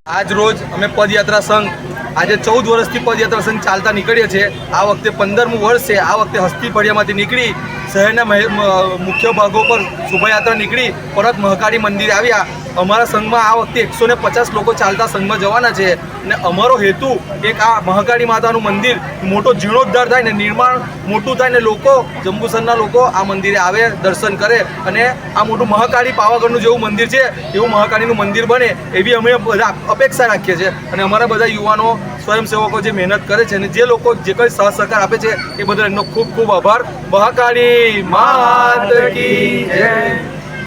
આજ રોજ અમે પદયાત્રા સંઘ આજે 14 વર્ષથી પદયાત્રા સંઘ ચાલતા નીકળીએ છીએ। આ વખતે 15મું વર્ષ છે। આ વખતે હસ્તી ફળિયામાંથી નીકળી શહેરના મુખ્ય ભાગો પર શોભાયાત્રા નીકળી પરત મહાકાળી મંદિરે આવ્યા। અમારા સંઘમાં આ વખતે 150 લોકો ચાલતા સંઘમાં જવાના છે અને અમારો હેતુ એક આ મહાકાળી માતાનું મંદિર મોટો જીર્ણોદ્ધાર થાય ને નિર્માણ મોટું થાય ને લોકો જંબુસરના લોકો આ મંદિરે આવે, દર્શન કરે અને આ મોટું મહાકાળી પાવાગઢનું જેવું મંદિર છે એવું મહાકાળીનું મંદિર બને એવી અમે બધા અપેક્ષા રાખીએ છીએ। અને અમારા બધા યુવાનો સ્વયંસેવકો જે મહેનત કરે છે અને જે લોકો જે કંઈ સહકાર આપે છે એ બદલ એમનો ખૂબ ખૂબ આભાર। મહાકાળી માત કી જય।